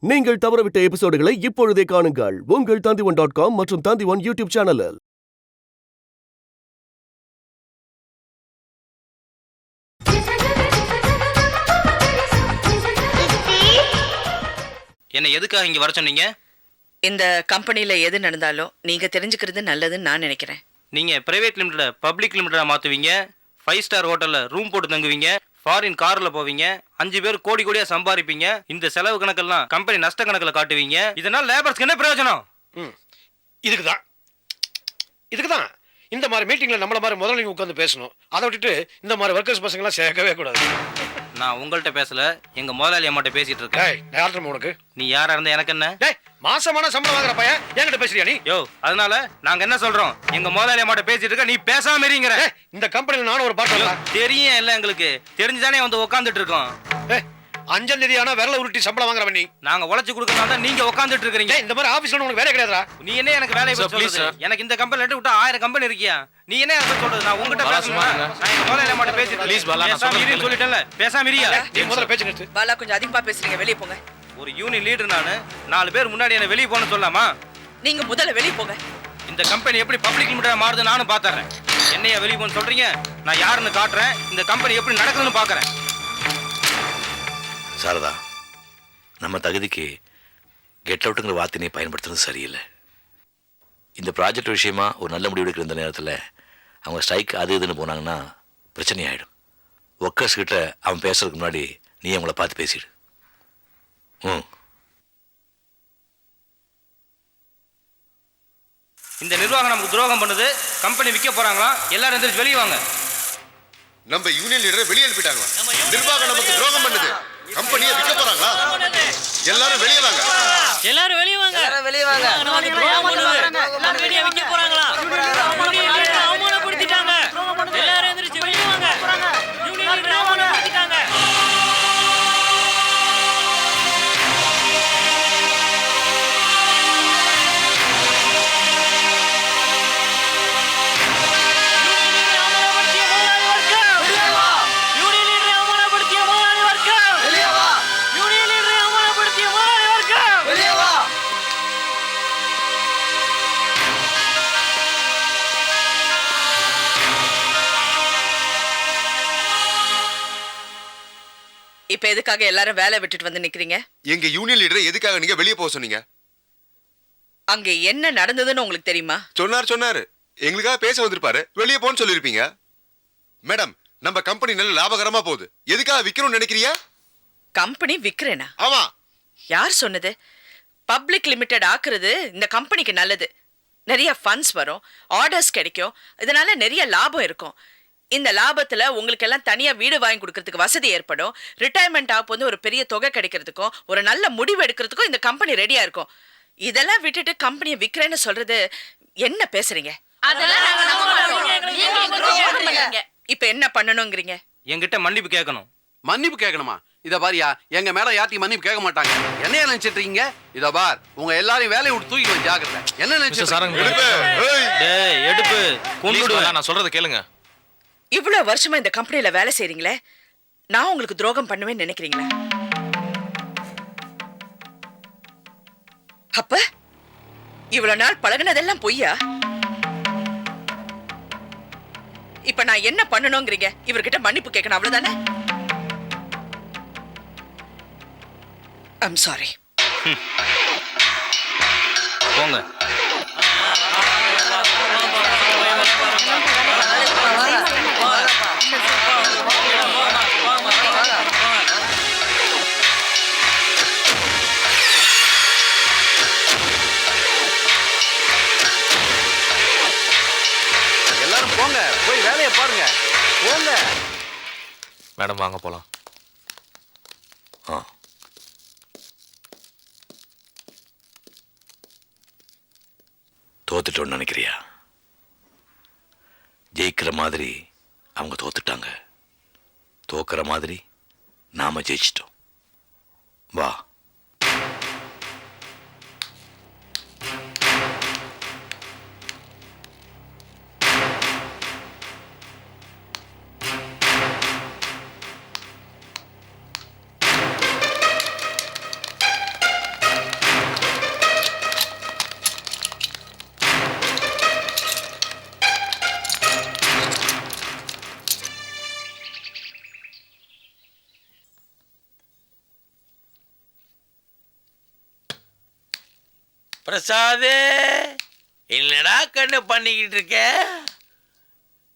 நீங்கள் தவறவிட்ட எபிசோடுகளை இப்பொழுதே காணுங்கள் உங்கள் Tandivan.com மற்றும் Tandivan யூடியூப் சேனலில். என்ன எதுக்காக இங்க வர சொன்னீங்க? இந்த கம்பெனில எது நடந்தாலும் நீங்க தெரிஞ்சுக்கிறது நல்லதுன்னு நான் நினைக்கிறேன். நீங்க பிரைவேட் லிமிட்டட பப்ளிக் லிமிட்டடா மாத்துவீங்க, 5 ஸ்டார் ஹோட்டல்ல ரூம் போட்டு தங்குவீங்க, ஃபாரின் கார்ல போவீங்க, 5 பேர் கோடி கோடியா சம்பாதிப்பீங்க. இந்த செலவு கணக்கெல்லாம் கம்பெனி நஷ்ட கணக்குல காட்டுவீங்க. இதனால லேபர்ஸ்க்கு என்ன பிரயோஜனம்? இதுக்குதான் இந்த மாதிரி மீட்டிங்ல நம்மள மாதிரி முதல்ல உட்காந்து பேசணும். அதை விட்டுட்டு இந்த மாதிரி ஒர்க்கர்ஸ் பசங்களாம் சேர்க்கவே கூடாது. நான் உங்கள்கிட்ட பேசல, எங்க முதலாளி அம்மாட்ட பேசிட்டு இருக்கேன். உனக்கு நீ யாரா இருந்தா எனக்கு என்ன? மாசமான சம்பளம் வாங்குற பையன் என்கிட்ட பேசுறியா நீ? யோ, அதனால நாங்க என்ன சொல்றோம்? எங்க முதலாளி அம்மாட்ட பேசிட்டு இருக்க, நீ பேசாம இருங்கற. இந்த கம்பெனில நானும் ஒரு பார்ட்னர். தெரியும் இல்ல, எங்களுக்கு தெரிஞ்சுதானே வந்து உட்கார்ந்துட்டு இருக்கோம். 5ஆம் தேதி ஆனா விரல உருட்டி சம்பளம் வாங்குறவன் நீ. நாங்க உழைச்சு கொடுக்கறதால நீங்க உட்கார்ந்துட்டு இருக்கீங்க. இந்த மாதிரி ஆபீஸ்ல உனக்கு வேலை கிடையாதுடா. நீ என்ன எனக்கு வேலைய பத்தி சொல்றது? எனக்கு இந்த கம்பெனில இருந்து விட்டா 1000 கம்பெனி இருக்கியா? நீ என்ன அத சொல்றது? நான் உன்கிட்ட பேசணுமா? நான் எங்க முதலாளி அம்மாட்ட பேசிட்டு ப்ளீஸ் பாலா, நான் சொல்லிட்டேன்ல, பேசாம இருயா. நீ முதல்ல பேச்சு நிறுத்து. பாலா, கொஞ்சம் அதிகமா பேசுறீங்க, வெளிய போங்க. ஒரு யூனியன் லீடர் நானு, 4 பேர் முன்னாடி என்ன வெளிய போன்னு சொல்லலாமா? நீங்க முதல்ல வெளிய போங்க. இந்த கம்பெனி எப்படி பப்ளிக் லிமிட்டடா மாறுது நானும் பாத்துறேன். என்னைய வெளிய போன்னு சொல்றீங்க? நான் யாருன்னு காட்டுறேன். இந்த கம்பெனி எப்படி நடக்குதுன்னு பாக்குறேன். சாரதா, நம்ம தகுதிக்கு கெட் அவுட்டுங்கிற வார்த்தையை பயன்படுத்துறது சரியில்லை. இந்த ப்ராஜெக்ட் விஷயமா ஒரு நல்ல முடிவு எடுக்கிற இந்த நேரத்தில் அவங்க ஸ்ட்ரைக் அது இதுன்னு போனாங்கன்னா பிரச்சனை ஆகிடும். ஒர்க்கர்ஸ் கிட்ட அவன் பேசுறதுக்கு முன்னாடி நீ அவங்கள பார்த்து பேசிடு. இந்த நிர்வாகம் நமக்கு துரோகம் பண்ணுது. கம்பெனி விற்க போறாங்களா? எல்லாரும் எந்திரிச்சு வெளியே வாங்க. நம்ம யூனியன் லீடரை வெளியே அனுப்பிட்டாங்களா? நிர்வாகம் நமக்கு துரோகம் பண்ணுது. கம்பெனியை விற்க போறாங்களா? எல்லாரும் வெளியே வாங்க. எல்லாரும் வெளியே வாங்க. எல்லாரும் வெளியே வாங்க. நமக்கு துரோகம் பண்ணுது. எல்லாரும் வெளியே விற்க போறாங்களா? யூனியன் லீடரை அவமானப்படுத்திட்டாங்க. எல்லாரும் எந்திரிச்சு வெளியே வாங்க. யூனியன் லீடரை அவமானப்படுத்திட்டாங்க. இப்ப எதுக்காக எல்லாரும் வேலை விட்டுட்டு வந்து நிக்கிறீங்க? எங்க யூனியன் லீடரை எதுக்காக நீங்க வெளியே போக சொன்னீங்க? அங்க என்ன நடந்ததுன்னு உங்களுக்கு தெரியுமா? சொன்னாரு. எங்களுக்காக பேச வந்திருப்பாரு. வெளியே போன்னு சொல்லிருப்பீங்க. மேடம், நம்ம கம்பெனி நல்ல லாபகரமா போகுது. எதுக்காக விக்கணும்னு நினைக்கிறீங்க? கம்பெனி விக்கிறேனா? ஆமா. யார் சொன்னது? பப்ளிக் லிமிடெட் ஆக்குறது இந்த கம்பெனிக்கு நல்லது. நிறைய ஃபண்ட்ஸ் வரும், ஆர்டர்ஸ் கிடைக்கும், இதனால நிறைய லாபம் இருக்கும். இந்த லாபத்துல உங்களுக்கு எல்லாம் தனியா வீடு வாங்கி கொடுக்கறதுக்கு வசதி ஏற்படும். ரிட்டையர்மெண்ட் ஆப் வந்து ஒரு பெரிய தொகை கிடைக்கிறதுக்கும் ஒரு நல்ல முடிவு எடுக்கிறதுக்கும் இந்த கம்பெனி ரெடியா இருக்கும். இதெல்லாம் விட்டுட்டு கம்பெனியை விக்கிறேன்னு சொல்றது என்ன பேசுறீங்க? இப்ப என்ன பண்ணணும்ங்கறீங்க? என்கிட்ட மன்னிப்பு கேட்கணும். மன்னிப்பு கேட்கணுமா? இத பாரியா, எங்க மேல யார்ட்டையும் மன்னிப்பு கேட்க மாட்டாங்க. என்ன நினைச்சிட்டு இருக்கீங்க? இத பார், உங்க எல்லாரையும் வேலையை விட்டு தூக்கி ஜாக்கிரதை. என்ன நினைச்சிட்டு? எடுப்பு கொன்னுடுவேன். நான் சொல்றத கேளுங்க. இவ்வளவு வருஷமா இந்த கம்பெனில வேலை செய்றீங்களே, நான் உங்களுக்கு துரோகம் பண்ணுவேன்னு நினைக்கிறீங்களா? அப்ப இவ்வளவு நாள் பழகுனதெல்லாம் பொய்யா? இப்ப நான் என்ன பண்ணணும்ங்கறீங்க? இவர்கிட்ட மன்னிப்பு கேட்கணும், அவ்வளவுதானே? I'm sorry. போங்க. எல்லாரும் போங்க, போய் வேலையை பாருங்க. போங்க. மேடம் வாங்க போலாம். தோத்துட்டோன்னு நினைக்கிறியா? ஜெயிக்கிற மாதிரி அவங்க தோத்துட்டாங்க, தோக்கிற மாதிரி நாம ஜெயிச்சிட்டோம். வா. பிரசாதே, என்னடா கண்ணு பண்ணிக்கிட்டு இருக்க?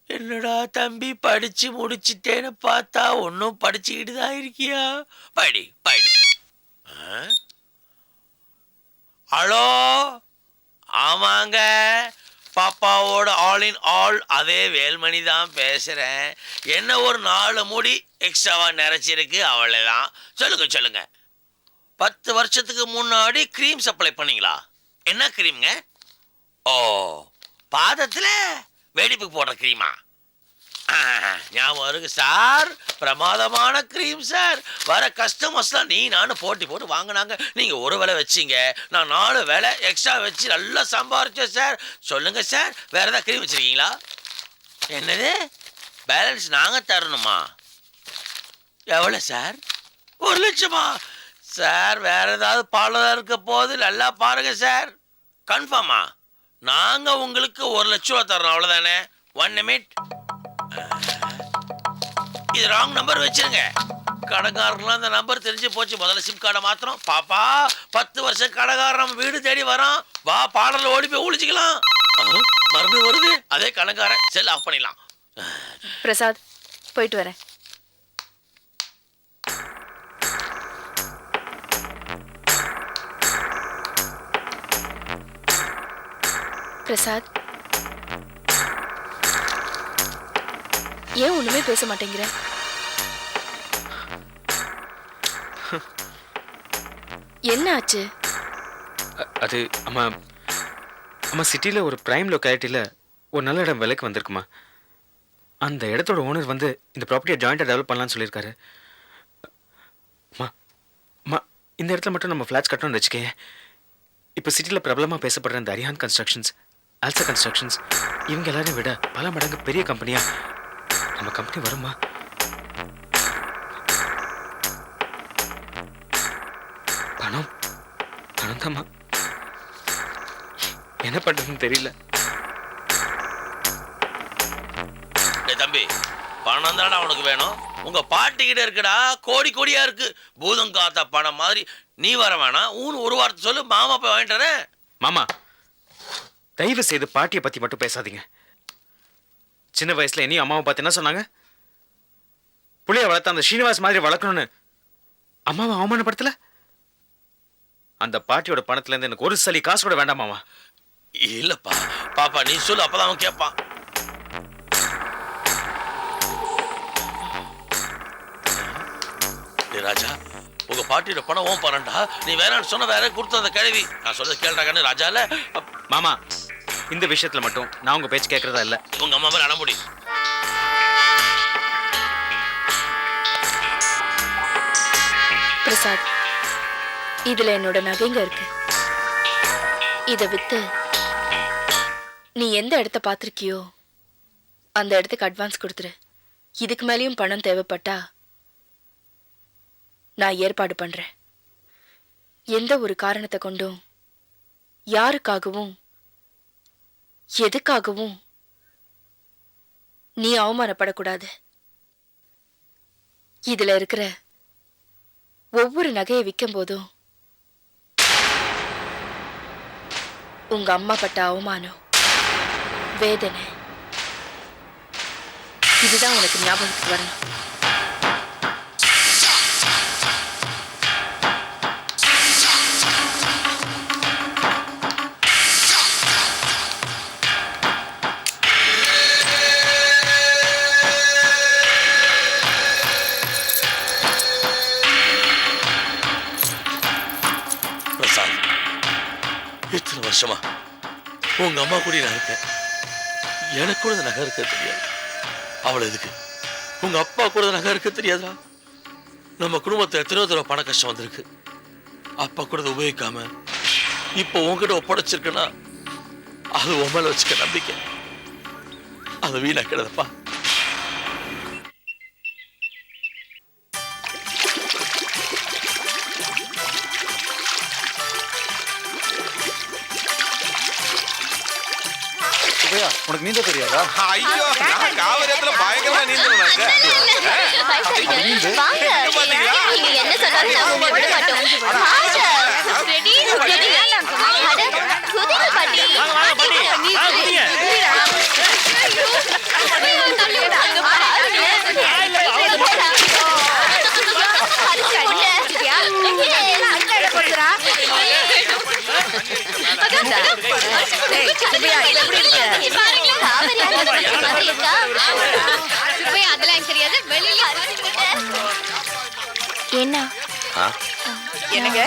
என்னடா தம்பி படிச்சு முடிச்சிட்டேன்னு பார்த்தா ஒன்னும் படிச்சுக்கிட்டு தான் இருக்கியா? படி படி. ஹலோ, ஆமாங்க, பாப்பாவோட ஆல் இன் ஆல் அதே வேல்மணி தான் பேசுறேன். என்ன ஒரு 4 முடி எக்ஸ்ட்ராவா நிறைச்சிருக்கு, அவ்வளவுதான். சொல்லுங்க சொல்லுங்க. 10 வருஷத்துக்கு முன்னாடி க்ரீம் சப்ளை பண்ணீங்களா? என்ன க்ரீம்ங்க? ஓ, பாதத்துல வெடிப்பு போடுற க்ரீமா? ஞாபகம் இருக்கு சார், பிரமாதமான க்ரீம் சார். வர கஸ்டமர்ஸ்லாம் நீ நானும் போட்டி போட்டு வாங்கினாங்க. நீங்கள் ஒரு வேலை வச்சிங்க, நான் 4 வேலை எக்ஸ்ட்ரா வச்சு நல்லா சம்பாரிச்சேன் சார். சொல்லுங்க சார், வேற ஏதாவது க்ரீம் வச்சுருக்கீங்களா? என்னது, பேலன்ஸ் நாங்கள் தரணுமா? எவ்வளோ சார்? 1 லட்சமா? சார் வேற ஏதாவது பாலதாக இருக்க போது நல்லா பாருங்க சார். கன்ஃபார்மா? நாங்கள் உங்களுக்கு 1 லட்ச ரூபா தரோம், அவ்வளோதானே? 1 நிமிட். இது ராங் நம்பர் வச்சிருங்க. கடைக்காரங்களாம் இந்த நம்பர் தெரிஞ்சு போச்சு. முதல்ல சிம் கார்டை மாத்திரம். பாப்பா, 10 வருஷம் கடைக்காரன் நம்ம வீடு தேடி வரோம். வா, பாடல ஓடி போய் ஒழிச்சிக்கலாம். மறுபடியும் வருது அதே கடைக்காரன். செல் ஆஃப் பண்ணிடலாம். பிரசாத், போயிட்டு வரேன். பிரசாத், ஏன் ஒண்ணுமே பேச மாட்டேங்கிற? என்ன ஆச்சு? அது அம்மா, சிட்டியில் ஒரு பிரைம் லொக்காலிட்டியில் ஒரு நல்ல இடம் விலைக்கு வந்திருக்குமா. அந்த இடத்தோட ஓனர் வந்து இந்த ப்ராப்பர்ட்டியை ஜாயிண்டாக டெவலப் பண்ணலான்னு சொல்லியிருக்காரு. அம்மா, இந்த இடத்துல மட்டும் நம்ம ஃப்ளாட்ஸ் கட்டணும்னு வச்சுக்கே. இப்போ சிட்டியில் பிரபலமாக பேசப்படுற இந்த அரிஹான் கன்ஸ்ட்ரக்ஷன்ஸ், ஆல்சா கன்ஸ்ட்ரக்ஷன்ஸ், இவங்க எல்லாரையும் விட பல மடங்கு பெரிய கம்பெனியா நம்ம கம்பெனி வருமா? பணம் பணம் தாம்மா. என்ன பண்றதுன்னு தெரியல. தம்பி, பணம் தானே உனக்கு வேணும். உங்க பாட்டிக்கிட்ட இருக்குடா, கோடி கோடியா இருக்கு. பூதம் காத்த பணம் மாதிரி. நீ வர வேணாம், ஊன்னு ஒரு வார்த்தை சொல்லு, மாமா போய் வாங்கிட்டு வரேன். மாமா, தயவு செய்து பாட்டியை பத்தி மட்டும் பேசாதீங்க. சின்ன வயசுல என்னையும் அம்மாவை பார்த்து என்ன சொன்னாங்க? புள்ளைய வளர்த்த அந்த ஸ்ரீனிவாஸ் மாதிரி வளர்க்கணும்னு. அம்மாவை அவமானப்படுத்தல? அந்த பாட்டியோட பணத்துல இருந்து எனக்கு ஒரு சளி காசு கூட வேண்டாம் மாமா. இல்லப்பா, பாப்பா நீ சொல்லு, அப்பதான் அவன் கேட்பான். ராஜா, உங்க பாட்டியோட பணம் ஓம் பாருண்டா. நீ வேணான்னு சொன்ன வேற கொடுத்த அந்த கேள்வி. நான் சொல்றது கேள்றாங்கன்னு ராஜால. மாமா, இந்த விஷயத்துல மட்டும் நான் உங்க பேச்சு கேட்கறதா இல்ல. உங்க அம்மா மேல அடமுடி. பிரசாத், இதுல என்னோட நகைங்க இருக்கு. இத வித்து நீ எந்த இடத்த பாத்திருக்கியோ அந்த இடத்துக்கு அட்வான்ஸ் கொடுத்துரு. இதுக்கு மேலேயும் பணம் தேவைப்பட்டா நான் ஏற்பாடு பண்றேன். எந்த ஒரு காரணத்தை கொண்டும் யாருக்காகவும் எதுக்காகவும் நீ அவமானப்படக்கூடாது. இதுல இருக்கிற ஒவ்வொரு நகையை விற்கும் போதும் உங்க அம்மா பட்ட அவமானம், வேதனை, இதுதான் உனக்கு ஞாபகத்துக்கு வரணும். இத்தனை வருஷமா உங்க அம்மா கூட நான் இருக்கேன். எனக்கு கூட நகை இருக்க தெரியாது. அவளை எதுக்கு உங்க அப்பா கூட நகை இருக்க தெரியாதா? நம்ம குடும்பத்தை எத்தனையோ தடவை பண கஷ்டம் வந்திருக்கு. அப்பா கூட உபயோகிக்காம இப்போ உங்ககிட்ட ஒப்படைச்சிருக்கேன்னா அது உன் மேல வச்சுக்க நம்பிக்கை. அது வீணாக்கிடதப்பா. உனக்கு நீந்த தெரியாதா? ஐயோ, நான் காவிரியத்துல பயங்கரமா நீந்தணும். என்ன சொன்னாலும் டேய், சுப்பையா, இப்ப எப்படி இருக்க? என்ன என்னங்க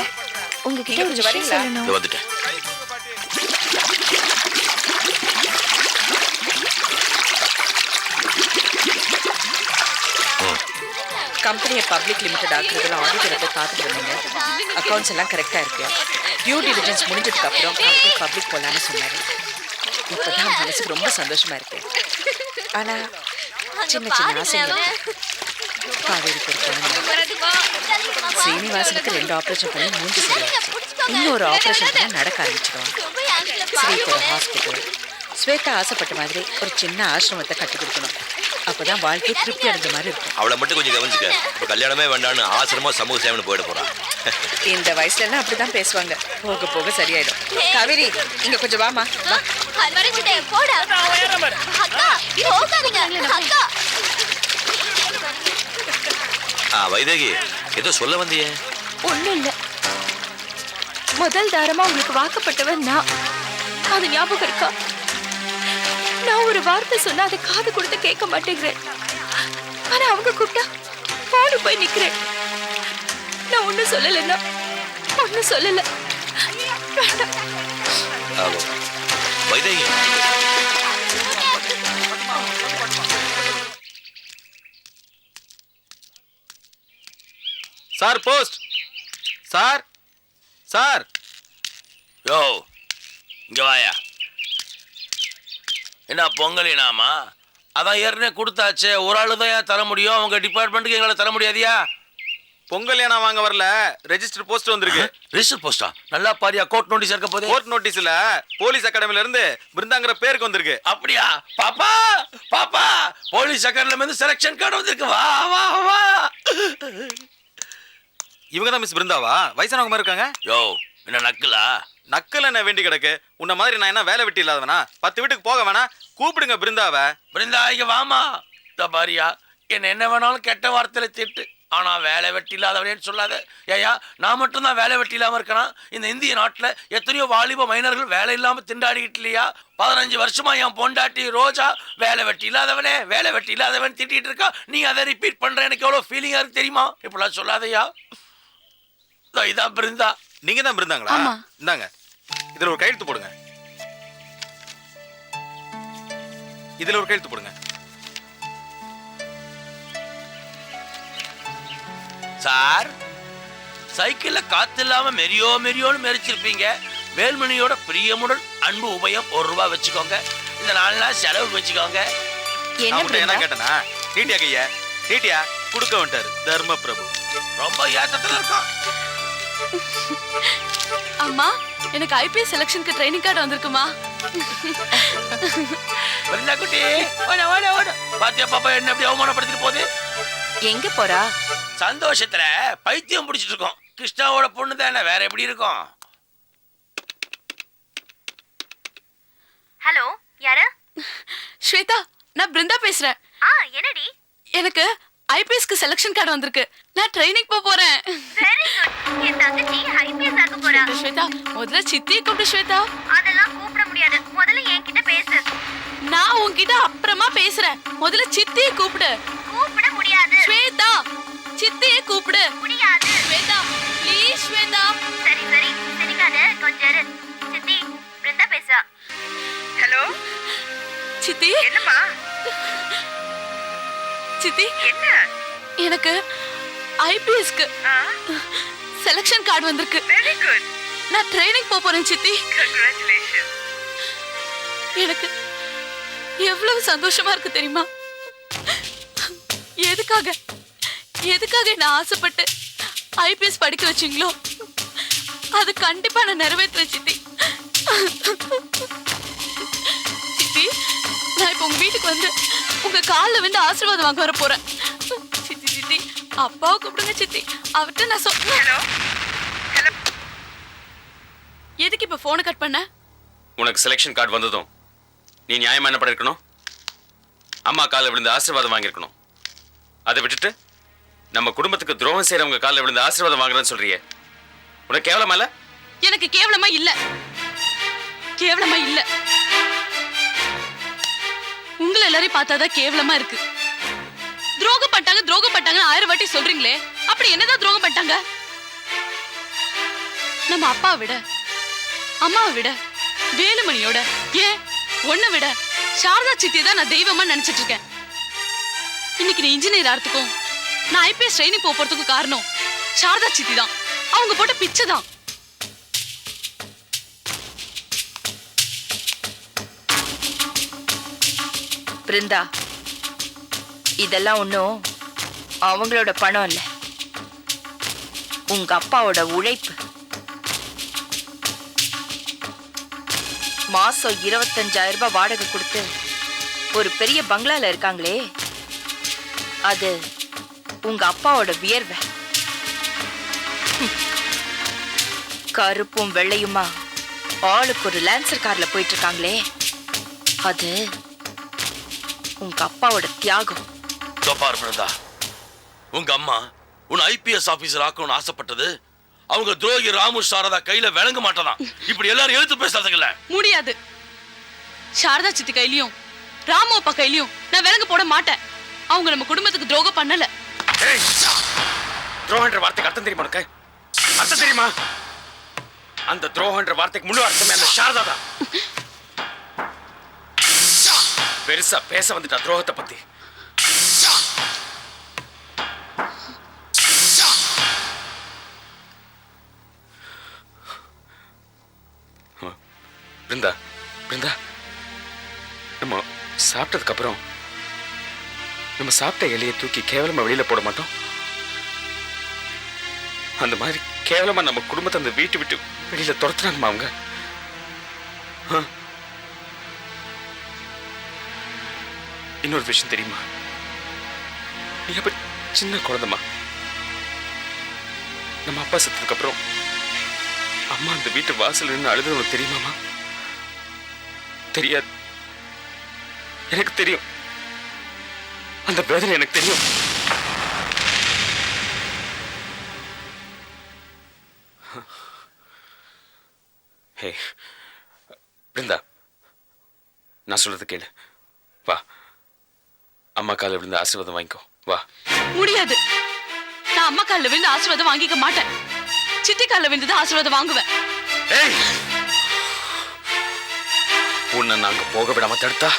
உங்ககிட்ட ஒரு கொஞ்சம் விஷயம் வரீங்களா? சொல்லணும். வந்துட்டேன். கம்பெனியை பப்ளிக் லிமிடெட் ஆக்குறதுல ஆடிட்டரை போய் பார்த்துட்டு வந்தீங்க. அக்கௌண்ட்ஸ் எல்லாம் கரெக்டா இருக்கு. டியூ டிலிஜென்ஸ் முடிஞ்சதுக்கு அப்புறம் கம்பெனி பப்ளிக் போலான்னு சொன்னாரு. இப்பதான் மனசுக்கு ரொம்ப சந்தோஷமா இருக்கு. ஆனா சின்ன சின்ன ஆசைகள். காவேரிக்கு ஒரு குழந்தை, சீனிவாசனுக்கு 2 ஆபரேஷன் பண்ணி 3 சரியாச்சு. இன்னொரு ஆபரேஷன் பண்ண நடக்க ஆரம்பிச்சிடும். ஸ்ரீக்கு ஒரு ஹாஸ்பிட்டல், ஸ்வேதா ஆசைப்பட்ட மாதிரி ஒரு சின்ன ஆசிரமத்தை கட்டி கொடுக்கணும். அப்பதான் வாழ்க்கை திருப்தி அடைஞ்ச மாதிரி இருக்கும். அவளை மட்டும் கொஞ்சம் கவனிச்சுக்க. இப்போ கல்யாணமே வேண்டான்னு ஆசிரமா சமூக சேவனை போயிட போறான். இந்த வயசுல எல்லாம் அப்படிதான் பேசுவாங்க. போக போக சரியாயிடும். காவேரி, இங்க கொஞ்சம் வாமா. வைதேகி, ஏதோ சொல்ல வந்தியே? ஒண்ணும் இல்ல. முதல் தாரமா உங்களுக்கு வாக்கப்பட்டவன் நான். அது ஞாபகம் இருக்கா? நான் ஒரு வார்த்தை சொன்னா அதை காது கொடுத்து கேட்க மாட்டேங்கிறேன். ஆனா அவங்க கூப்பிட்டா போடு போய் நிக்கிறேன். நான் ஒண்ணும் சொல்லலைன்னா ஒண்ணும் சொல்லல. Vaidehi, sir post. Sir sir. யோ இங்க வாயா. என்ன பொங்கலினாமா? அதான் ஏற்கனவே கொடுத்தாச்சே. ஒரு ஆளு தான் தர முடியும். உங்க டிபார்ட்மெண்ட்டுக்கு எங்களை தர முடியாதியா? பொங்கல் ஏனா வாங்க வரல, ரெஜிஸ்டர் போஸ்ட் வந்திருக்கு. ரிஜிஸ்டர் போஸ்டா? நல்லா பாரியா. கோர்ட் நோட்டீஸ் இருக்க போதே. கோர்ட் நோட்டீஸ்ல போலீஸ் அகாடமில இருந்து பிருந்தாங்கிற பேருக்கு வந்திருக்கு. அப்படியா? பாப்பா பாப்பா, போலீஸ் அகாடமில இருந்து செலக்ஷன் கார்டு வந்திருக்கு. வா வா வா. இவங்க தான் மிஸ் பிருந்தாவா? வயசானவங்க மாதிரி இருக்காங்க. யோ என்ன நக்கலா? நக்கல் என்ன வேண்டி கிடக்கு? உன்ன மாதிரி நான் என்ன வேலை வெட்டி இல்லாதவனா? 10 வீட்டுக்கு போக வேணா, கூப்பிடுங்க பிருந்தாவை. பிருந்தா இங்க வாமா. பாரியா, என்ன வேணாலும் கெட்ட வார்த்தையில திட்டு, ஆனா வேலை வெட்டி இல்லாதவனேன்னு சொல்லாத. ஏயா, நான் மட்டும்தான் வேலை வெட்டி இல்லாம இருக்கேன்? இந்த இந்திய நாட்டுல எத்தனையோ வாலிப மைனர்கள் வேலை இல்லாம திண்டாடிக்கிட்டு இல்லையா? 15 வருஷமா என் பொண்டாட்டி ரோஜா வேலை வெட்டி இல்லாதவனே வேலை வெட்டி இல்லாதவன் திட்டிட்டு இருக்கா. நீ அதை ரிப்பீட் பண்ற. எனக்கு எவ்வளவு ஃபீலிங்கா இருக்கு தெரியுமா? இப்பெல்லாம் சொல்லாதயா. இதான் பிருந்தா. நீங்க தான் பிருந்தாங்களா? இந்தாங்க, இதுல ஒரு கையெழுத்து போடுங்க. இதுல ஒரு கையெழுத்து போடுங்க. சார், சைக்கிள்ல காத்து இல்லாம மெரியோன்னு மெரிச்சிருப்பீங்க. வேல்மணியோட பிரியமுடன் அன்பு உபயம் ₹1 வச்சுக்கோங்க. இந்த 4 நாள் செலவுக்கு வச்சுக்கோங்க. என்ன கேட்டனா? நீட்டியா கையா? நீட்டியா குடுக்க வந்துட்டாரு தர்ம பிரபு. ரொம்ப ஏத்தத்துல இருக்கும். அம்மா, எனக்கு ஐபிஎஸ் செலக்ஷனுக்கு ட்ரைனிங் கார்டு வந்திருக்குமா? பிருந்தா குட்டி, ஓட. பாத்தியா பாப்பா என்ன எப்படி அவமானப்படுத்திட்டு போகுது? எங்க போறா? சந்தோஷத்துல பைத்தியம் பிடிச்சிட்டு இருக்கோம். கிருஷ்ணாவோட பொண்ணு தானே, வேற எப்படி இருக்கும்? ஹலோ, யாரு? ஸ்வேதா, நான் பிருந்தா பேசுறேன். என்னடி? எனக்கு ஐபிஎஸ்க்கு செலக்ஷன் கார்டு வந்திருக்கு. நான் ட்ரைனிங் போறேன். Very good. என் தங்கச்சி ஐபிஎஸ் ஆக போறா. ஸ்வேதா, முதல்ல சித்தியை கூப்பிடு. ஸ்வேதா, அதெல்லாம் கூப்பிட முடியாது. முதல்ல என்கிட்ட பேசு. நான் உன்கிட்ட அப்புறமா பேசுறேன். முதல்ல சித்தியை கூப்பிடு. கூப்பிட முடியாது. ஸ்வேதா, சித்தியை கூப்பிடு. முடியாது. ஸ்வேதா, ப்ளீஸ் ஸ்வேதா. சரி சரிக்காத, கொஞ்சம் இரு. சித்தி, பிருந்தா பேசுறா. ஹலோ சித்தி. என்னம்மா? சித்தி, என்ன? எனக்கு ஐபிஎஸ்க்கு செலக்ஷன் கார்டு வந்திருக்கு. Very good. நான் ட்ரைனிங் போறேன் சித்தி. கங்க்ராச்சுலேஷன். எனக்கு எவ்வளவு சந்தோஷமா இருக்கு தெரியுமா? எதுக்காக நான் ஆசைப்பட்டு ஐபிஎஸ் படிக்க வச்சீங்களோ அது கண்டிப்பா நான் நிறைவேற்றுவேன் சித்தி. சித்தி, நான் இப்ப உங்க வீட்டுக்கு வந்து உங்க காலில் வந்து ஆசீர்வாதம் வாங்க வர போறேன். சித்தி, அப்பாவை கூப்பிடுங்க சித்தி. அவர்கிட்ட நான் சொன்னேன். எதுக்கு இப்ப போனை கட் பண்ண? உனக்கு செலக்ஷன் கார்டு வந்ததும் நீ நியாயமா என்ன பண்ணிருக்கணும்? அம்மா காலில் விழுந்து ஆசீர்வாதம் வாங்கியிருக்கணும். அதை விட்டுட்டு நம்ம குடும்பத்துக்கு துரோகம் செய்யறவங்க காலில் விழுந்து ஆசீர்வாதம் வாங்குறேன்னு சொல்றியே, உனக்கு கேவலமா இல்ல? எனக்கு கேவலமா இல்ல. கேவலமா இல்ல. உங்களை எல்லாரையும் பார்த்தாதான் கேவலமா இருக்கு. துரோகம் பட்டாங்க 1000 வாட்டி சொல்றீங்களே, அப்படி என்னதான் துரோகம் பண்ணிட்டாங்க? நம்ம அப்பாவை விட, அம்மாவை விட, வேலுமணியோட, ஏன் உன்னை விட சாரதா சித்தியை தான் நான் தெய்வமா நினைச்சிட்டு இருக்கேன். இன்னைக்கு நீ இன்ஜினியர் ஆகிறதுக்கும் நான் ஐபிஎஸ் ட்ரைனிங் போறதுக்கும் காரணம் சாரதா சித்தி தான். அவங்க போட்ட பிச்சை தான். பிருந்தா, இதெல்லாம் ஒன்றும் அவங்களோட பணம் இல்லை, உங்க அப்பாவோட உழைப்பு. மாசம் 25,000 ரூபாய் வாடகை கொடுத்து ஒரு பெரிய பங்களால இருக்காங்களே, அது உங்க அப்பாவோட வியர்வை. கருப்பும் வெள்ளையுமா ஆளுக்கு ஒரு லான்சர் கார்ல போயிட்டு இருக்காங்களே, அது உங்க அப்பாவோட தியாகம். உங்க அம்மா உன் ஐபிஎஸ் ஆபீசர் ஆக்கணும்னு ஆசைப்பட்டது அவங்க துரோகி ராமு சாரதா கையில விளங்க மாட்டதான். இப்படி எல்லாரும் எழுத்து பேசாதீங்கல்ல. முடியாது. சாரதா சித்தி கையிலயும் ராமு அப்பா கையிலயும் நான் விலங்கு போட மாட்டேன். அவங்க நம்ம குடும்பத்துக்கு துரோகம் பண்ணல. துரோகன்ற வார்த்தைக்கு அர்த்தம் தெரியுமா உனக்கு? அர்த்தம் தெரியுமா? அந்த துரோகன்ற வார்த்தைக்கு முழு அர்த்தமே அந்த சாரதா தான். பெருசா பேச வந்துட்டா துரோகத்தை பத்தி. பிருந்தா, பிருந்தா, நம்ம சாப்பிட்டதுக்கு அப்புறம் நம்ம சாப்பிட்ட இலையை தூக்கி கேவலமா வெளியில போட மாட்டோம். அந்த மாதிரி கேவலமா நம்ம குடும்பத்தை அந்த வீட்டு விட்டு வெளியில துரத்துறாங்கம்மா அவங்க. இன்னொரு விஷயம் தெரியுமா? நீ அப்ப சின்ன குழந்தைமா. நம்ம அப்பா செத்ததுக்கு அப்புறம் அம்மா அந்த வீட்டு வாசல் நின்று அழுது உனக்கு தெரியுமாமா? தெரியாது. எனக்கு தெரியும். அந்த வேதனை எனக்கு தெரியும். ஹே பிருந்தா, நான் சொல்றது கேளு. வா, அம்மா காலில் விழுந்து ஆசீர்வாதம் வாங்கிக்கோ. வா. முடியாது. நான் அம்மா காலில் விழுந்து ஆசீர்வாதம் வாங்கிக்க மாட்டேன். சித்தி காலில் விழுந்து ஆசீர்வாதம் வாங்குவேன். உன்னை நாங்க போக விடாம தடுத்தா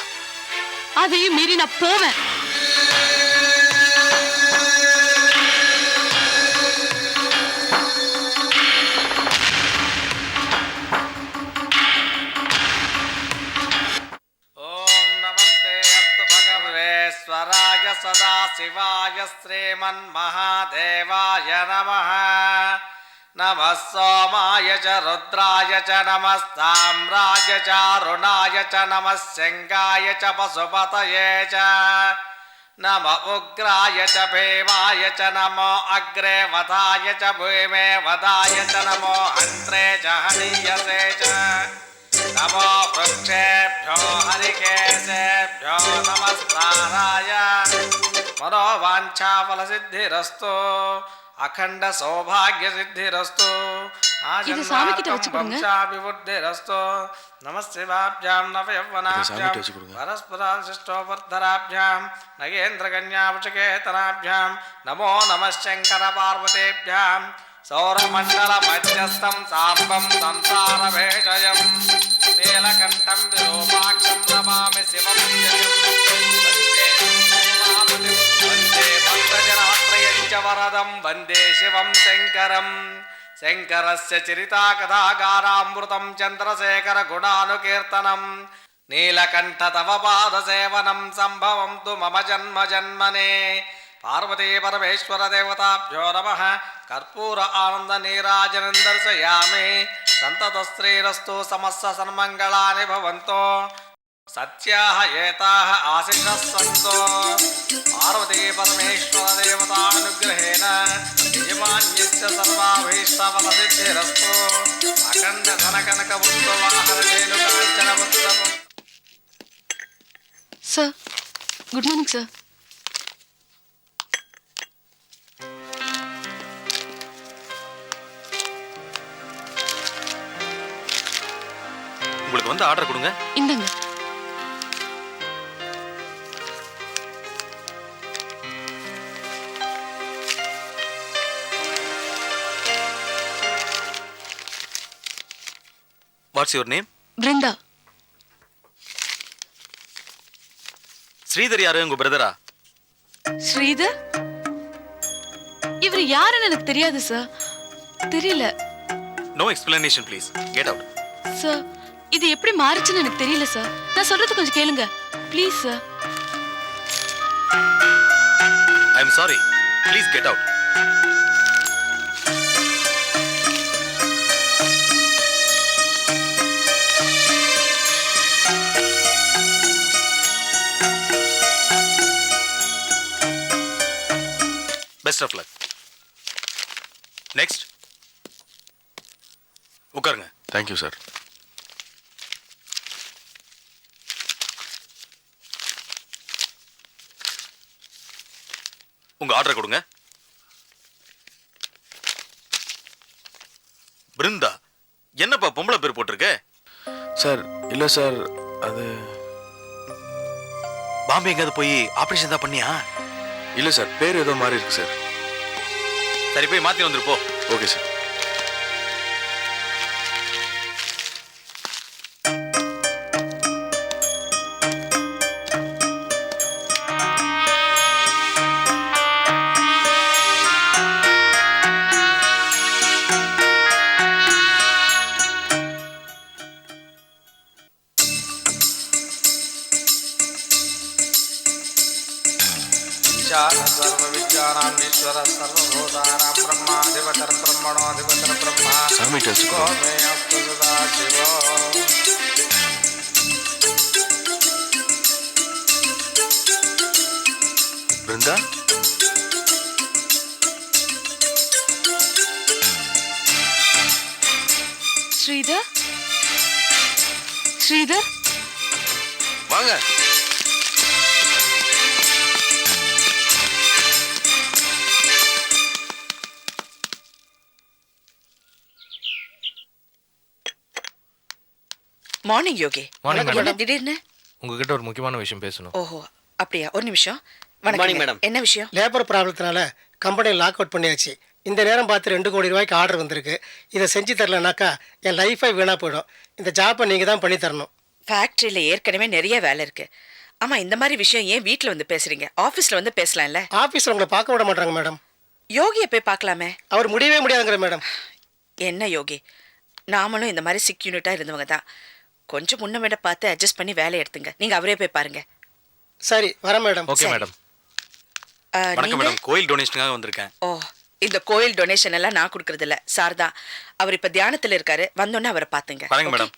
அதையும் மீறி நான் போவேன். சதா சிவாய ஸ்ரீமன் மகாதேவாய நமஹ. நமः सोमाय च रुद्राय च नमः साम्राय च अरुणाय च नमः सिंहाय च पशुपतये च नमः उग्राय च भीमाय च नमो अग्रे वधाय च भूमे वधाय च नमो हन्त्रे च हनीयसे च नमो वृक्षेभ्यो हरिकेशेभ्यो नमस्काराय. मनोवाञ्छाफलसिद्धिरस्तु अखंड सौभाग्य सिद्धिरस्तु वंशाभिवृद्धिरस्तु. नमस्शिवाभ्यां नवयौवनाभ्यां परस्पराशिष्टोवर्धराभ्यां नगेन्द्रकन्यावचकेतनाभ्यां नमो नमः शंकर पार्वतीभ्यां. सौरमंडल मध्यस्थं साम्बं संसारभेषजं नीलकण्ठं विरूपाक्षं नमामि शिवं वन्दे भक्तजनाश्रयञ्च वरदं वन्दे शिवं शङ्करं. शङ्करस्य चरिता कथागारामृतं चन्द्रशेखर गुणानुकीर्तनं नीलकण्ठ तव पादसेवनं सम्भवं तु मम जन्म जन्मने. पार्वती परमेश्वर देवताभ्यो नमः. कर्पूर आनंद नीराजनं दर्शयामि. सन्ततश्रीरस्तु समस्त सन्मङ्गलानि भवन्तु. सत्याः एताः आशिषः सन्तु. पार्वती परमेश्वर देवतानुग्रहेण यजमान्यस्य सर्वाभीष्टफलसिद्धिरस्तु. अखण्ड धनकनकवस्तुवाहनरेणुकाञ्चनवत्सवम्. Sir, good morning sir. உங்களுக்கு வந்து ஆர்டர் கொடுங்க. இந்தங்க. What's your name? Brinda. Sridhar யாரு, உங்க பிரதரா? ஸ்ரீதர்? இவர் யாருன்னு எனக்கு தெரியாது சார். தெரியல. No explanation please. Get out. Sir, இது எப்படி மாறுச்சுன்னு எனக்கு தெரியல சார். நான் சொல்றது கொஞ்சம் கேளுங்க please sir. I am sorry. Please get out. Best of luck. Next. உட்காருங்க. Thank you sir. உங்க ஆர்டர் கொடுங்க. பிருந்தா, என்னப்பா பொம்பளை பேர் போட்டிருக்க? சார் இல்ல சார், அது பாம்பே எங்கேயாவது போய் ஆபரேஷன் தான் பண்ணியா? இல்ல சார், பேர் ஏதோ மாறி இருக்கு சார். சரி, போய் மாத்தி வந்துருப்போ. Okay sir. सर्वविद्यानां ईश्वर सर्वभूतानां ब्रह्माधिपतिर् ब्रह्मणोऽधिपतिर् ब्रह्मा சாமி டெஸ்ட் गोमेऽस्तु सदाशिवो பிருந்தா, ஸ்ரீதர்? ஸ்ரீதர்? வாங்க. மார்னிங் யோகி. Morning, என்ன madam. திடீர்னு? உங்ககிட்ட ஒரு முக்கியமான விஷயம் பேசணும். ஓஹோ, அப்படியா? ஒரு நிமிஷம். Morning, வணக்கம் madam. என்ன விஷயம்? லேபர் ப்ராப்ளத்தினால கம்பெனியை லாக் அவுட் பண்ணியாச்சு. இந்த நேரம் பார்த்து 2 கோடி ரூபாய்க்கு ஆர்டர் வந்திருக்கு. இதை செஞ்சு தரலனாக்கா என் லைஃபே வீணாக போயிடும். இந்த ஜாப்பை நீங்கள் தான் பண்ணி தரணும். ஃபேக்ட்ரியில் ஏற்கனவே நிறைய வேலை இருக்கு. ஆமா, இந்த மாதிரி விஷயம் ஏன் வீட்டில் வந்து பேசுறீங்க? ஆஃபீஸில் வந்து பேசலாம்ல? ஆஃபீஸில் உங்களை பார்க்க விட மாட்டாங்க மேடம். யோகியை போய் பார்க்கலாமே? அவர் முடியவே முடியாதுங்கிற மேடம். என்ன யோகி, நாமளும் இந்த மாதிரி சிக் யூனிட்டாக இருந்தவங்க தான். கொஞ்சம் முன்ன விட பார்த்து அட்ஜஸ்ட் பண்ணி வேலையை எடுத்துங்க. நீங்கள் அவரே போய் பாருங்க. சரி, வரேன் மேடம். Okay madam. வணக்கம் மேடம், கோயில் டொனேஷனுக்காக வந்திருக்கேன். ஓ, இந்த கோயில் டொனேஷன் எல்லாம் நான் கொடுக்கறது இல்ல, சார் தான். அவர் இப்ப தியானத்துல இருக்காரு, வந்தோன்னே அவரை பாத்துங்க. வரேங்க மேடம்.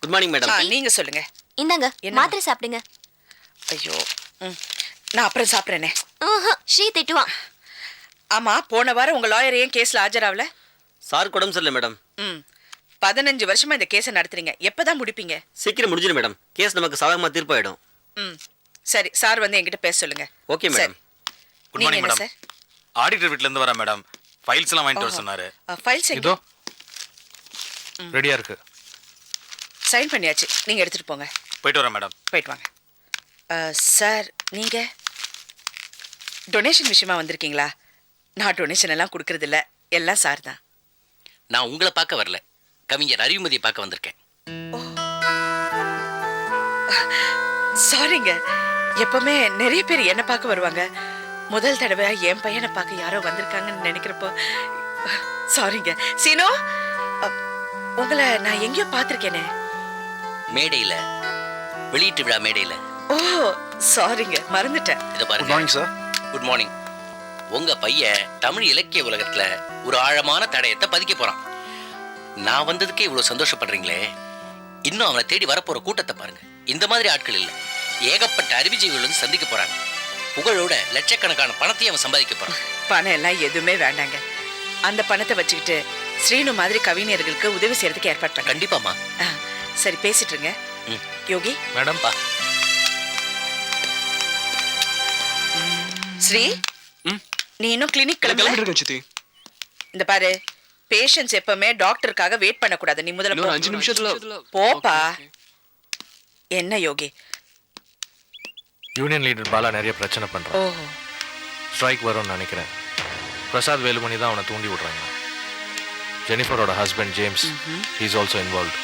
Good morning madam. நீங்க சொல்லுங்க. இந்தாங்க, மாத்திரை சாப்பிடுங்க. ஐயோ, நான் அப்புறம் சாப்பிட்றேனே. ஸ்ரீ திட்டுவான். ஆமா, போன வாரம் உங்க லாயர் ஏன் கேஸ்ல ஆஜராகல? சார் உடம்பு சரியில்லை மேடம். 15 வருஷமா இந்த கேஸை நடத்துறீங்க, எப்பதான் முடிப்பீங்க? சீக்கிரம் முடிஞ்சிடும் மேடம். கேஸ் நமக்கு சாதகமாக தீர்ப்பாயிடும். சரி, சார் வந்து என்கிட்ட பேச சொல்லுங்க. Okay madam. Good morning madam. Auditor வீட்ல இருந்து வரேன் மேடம். ஃபைல்ஸ் எல்லாம் வாங்கிட்டு வர சொன்னாரு. ஃபைல்ஸ் இதோ ரெடியா இருக்கு. சைன் பண்ணியாச்சு, நீங்க எடுத்துட்டு போங்க. போயிட்டு வரேன் மேடம். போயிட்டு வாங்க. சார், நீங்க டொனேஷன் விஷயமா வந்திருக்கீங்களா? நான் டொனேஷன் எல்லாம் கொடுக்கறது இல்ல, எல்லாம் சார் தான். நான் உங்களை பார்க்க வரல, கவிஞர் அறிவுமதியை பார்க்க வந்திருக்கேன். சாரிங்க, எப்பவுமே நிறைய பேர் என்ன பார்க்க வருவாங்க. முதல் தடவை என் பையனை பார்க்க யாரோ வந்திருக்காங்கன்னு நினைக்கிறப்போ சாரிங்க. சீனோ, உங்களை நான் எங்கேயோ பார்த்துருக்கேனே. மேடையில, வெளியீட்டு விழா மேடையில. ஓ, சாரிங்க, மறந்துட்டேன். இதை பாருங்க. Good morning sir. Good morning. உங்க பையன் தமிழ் இலக்கிய உலகத்துல ஒரு ஆழமான தடயத்தை பதிக்க போறான். நான் வந்ததுக்கே இவ்வளவு சந்தோஷப்படுறீங்களே, இன்னும் அவனை தேடி வரப்போற கூட்டத்தை பாருங்க. இந்த மாதிரி ஆட்கள் இல்ல, ஏகப்பட்ட அறிவுஜீவிகள் வந்து சந்திக்க போறாங்க. புகழோட லட்சக்கணக்கான பணத்தையும் அவன் சம்பாதிக்க போறான். பணம் எல்லாம் எதுவுமே வேண்டாங்க. அந்த பணத்தை வச்சுக்கிட்டு ஸ்ரீனு மாதிரி கவிஞர்களுக்கு உதவி செய்யறதுக்கு ஏற்பாடு பண்ண. கண்டிப்பாமா. சரி, பேசிட்டு இருங்க. யோகி மேடம். ஸ்ரீ, நீ இன்னும் கிளினிக் கிளம்பல? சித்தி. இந்த பாரு, பேஷண்ட்ஸ் எப்பவுமே டாக்டருக்காக வெயிட் பண்ணக்கூடாது. நீ முதல்ல இன்னொரு போ. 5 நிமிஷத்துல போப்பா. என்ன யோகி? யூனியன் லீடர் பாலா நிறைய பிரச்சனை பண்றான். ஓஹோ. ஸ்ட்ரைக் வரும்னு நினைக்கிறேன். பிரசாத் வேலுமணி தான் அவனை தூண்டி விடுறாங்க. ஜெனிஃபரோட husband James is also involve.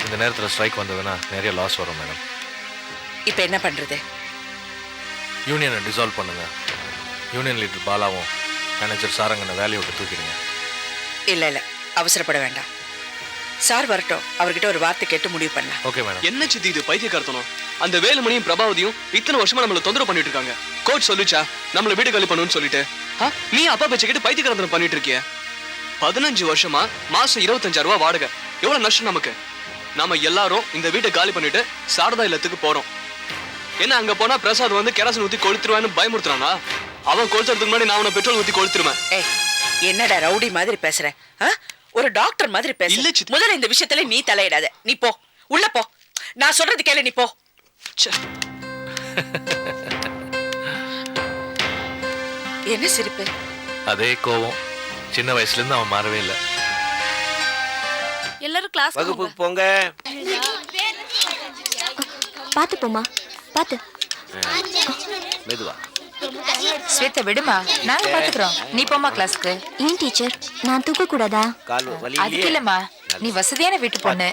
இந்த நேரத்தில் ஸ்ட்ரைக் வந்ததுன்னா நிறைய லாஸ் வரும் மேடம். இப்போ என்ன பண்றது? யூனியனை டிசால்வ் பண்ணுங்க. யூனியன் லீடர் பாலாவும் மேனேஜர் சாரங்கனை வேலையை விட்டு தூக்கிடுங்க. இல்ல இல்ல, அவசரப்பட வேண்டாம். சார் வரட்டும், அவர்கிட்ட ஒரு வார்த்தை கேட்டு முடிவு பண்ணலாம். Okay madam. என்ன சித்தி இது பைத்தியக்காரத்தனம்? அந்த வேலுமணியும் பிரபாவதியும் இத்தனை வருஷமா நம்மள தொந்தரவு பண்ணிட்டு இருக்காங்க. கோச் சொல்லுச்சா நம்மள வீடு காலி பண்ணுன்னு சொல்லிட்டு? நீ அப்பா பேச்ச கேட்டு பைத்தியக்காரத்தனம் பண்ணிட்டு இருக்கிய. 15 வருஷமா மாசம் 25,000 ரூபாய் வாடகை. எவ்வளவு நஷ்டம் நமக்கு. நாம எல்லாரும் இந்த வீட்டை காலி பண்ணிட்டு சாரதா இல்லத்துக்கு போறோம். என்ன அங்க போனா பிரசாத் வந்து கெரசன் ஊத்தி கொளுத்துருவான்னு பயமுறுத்துறானா? அவன் கொளுத்துறதுக்கு முன்னாடி நான் அவனை பெட்ரோல் ஊத்தி கொளுத்துருவேன். என்னடா ரவுடி மாதிரி பேசுற? ஒரு டாக்டர் மாதிரி பேச. முதல்ல இந்த விஷயத்துல நீ தலையிடாத. நீ போ, உள்ள போ. நான் சொல்றது கேளு, நீ போ. என்ன சிரிப்பு? அதே கோவம். சின்ன வயசுல இருந்து அவன் மாறவே இல்லை. எல்லாரும் கிளாஸ் வகுப்புக்கு போங்க. பாத்து போமா, பாத்து. மெதுவா. ஸ்வேதா விடுமா, நாங்க பாத்துக்கிறோம். நீ போமா கிளாஸ்க்கு. ஏன் டீச்சர், நான் தூக்க கூடாதா? அதுக்கு இல்லம்மா, நீ வசதியான வீட்டு பொண்ணு.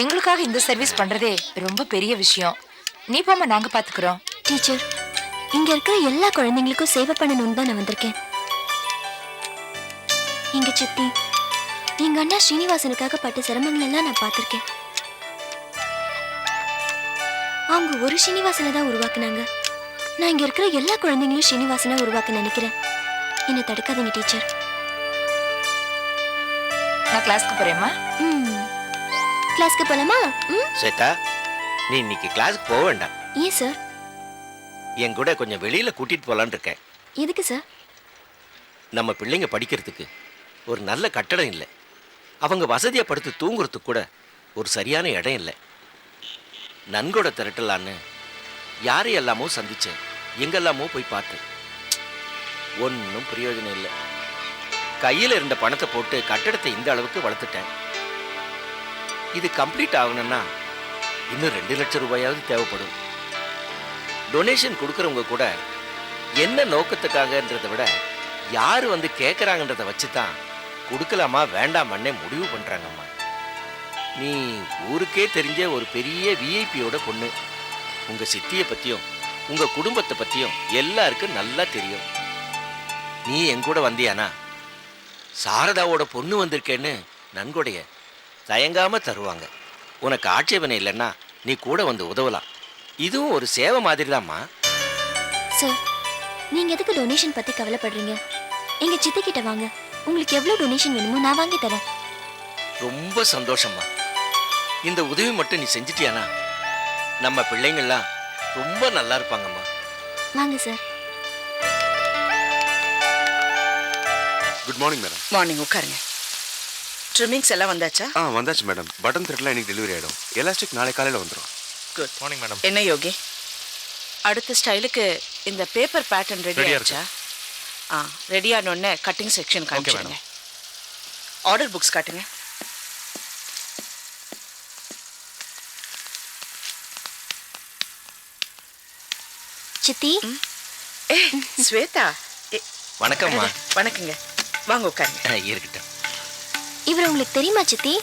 எங்களுக்காக இந்த சர்வீஸ் பண்றதே ரொம்ப பெரிய விஷயம். நீ போமா, நாங்க பாத்துக்கிறோம். டீச்சர், இங்க இருக்கிற எல்லா குழந்தைங்களுக்கும் சேவை பண்ணணும்னு தான் நான் வந்திருக்கேன். எங்க சித்தி, எங்க அண்ணா ஸ்ரீனிவாசனுக்காக பட்ட சிரமங்கள் எல்லாம் நான் பார்த்திருக்கேன். அவங்க ஒரு ஸ்ரீனிவாசனை தான் உருவாக்குனாங்க. நான் இங்க இருக்கிற எல்லா குழந்தைங்களும் ஸ்ரீனிவாசனை உருவாக்க நினைக்கிறேன். என்ன தடுக்காதீங்க டீச்சர். நான் கிளாஸ்க்கு போறேம்மா. கிளாஸ்க்கு போலாமா? சேதா, நீ இன்னைக்கு கிளாஸ்க்கு போக வேண்டாம். ஏன் சார்? என் கூட கொஞ்சம் வெளியில கூட்டிட்டு போலான்னு இருக்கேன். எதுக்கு சார்? நம்ம பிள்ளைங்க படிக்கிறதுக்கு ஒரு நல்ல கட்டடம் இல்லை. அவங்க வசதியை படுத்து தூங்குறதுக்கு கூட ஒரு சரியான இடம் இல்லை. நன்கொடை திரட்டலான்னு யாரையெல்லாமோ சந்திச்சேன், எங்கெல்லாமோ போய் பார்த்தேன். ஒன்றும் பிரயோஜனம் இல்லை. கையில் இருந்த பணத்தை போட்டு கட்டடத்தை இந்த அளவுக்கு வளர்த்துட்டேன். இது கம்ப்ளீட் ஆகணும்னா இன்னும் 2 லட்சம் ரூபாயாவது தேவைப்படும். டொனேஷன் கொடுக்குறவங்க கூட என்ன நோக்கத்துக்காகன்றதை விட யார் வந்து கேட்குறாங்கன்றதை வச்சு தான் கொடுக்கலாமா வேண்டாமன்னே முடிவு பண்ணுறாங்கம்மா. நீ ஊருக்கே தெரிஞ்ச ஒரு பெரிய விஐபியோட பொண்ணு. உங்கள் சித்தியை பற்றியும் உங்கள் குடும்பத்தை பற்றியும் எல்லாருக்கும் நல்லா தெரியும். நீ எங்கூட வந்தியானா சாரதாவோட பொண்ணு வந்திருக்கேன்னு நன்கொடைய தயங்காமல் தருவாங்க. உனக்கு ஆட்சேபனை இல்லைன்னா நீ கூட வந்து உதவலாம். இதுவும் ஒரு சேவை மாதிரி தான்மா. சார், நீங்க எதுக்கு டொனேஷன் பத்தி கவலைப்படுறீங்க? எங்க சித்தி கிட்ட வாங்க, உங்களுக்கு எவ்வளவு டொனேஷன் வேணுமோ நான் வாங்கி தரேன். ரொம்ப சந்தோஷம்மா. இந்த உதவி மட்டும் நீ செஞ்சிட்டியானா நம்ம பிள்ளைங்கள்லாம் ரொம்ப நல்லா இருப்பாங்கம்மா. வாங்க sir. Good morning madam. Morning, உட்காருங்க. ட்ரிம்மிங்ஸ் எல்லாம் வந்தாச்சா? வந்தாச்சு மேடம். பட்டன் த்ரெட்லாம் இன்னைக்கு டெலிவரி ஆகிடும். எலாஸ்டிக் நாளை காலையில் வந்துடும். Good morning madam. என்ன யோகி, அடுத்த ஸ்டைலுக்கு இந்த பேப்பர் பேட்டர்ன் ரெடி ஆயிடுச்சா? ரெடி ஆனோடனே கட்டிங் செக்ஷன் காமிச்சிடுங்க. ஆர்டர் புக்ஸ் காட்டுங்க. சித்தி. ஸ்வேதா. வணக்கம்மா. வணக்கங்க, வாங்க உட்காருங்க. இருக்கட்டும். இவர் உங்களுக்கு தெரியுமா சித்தி?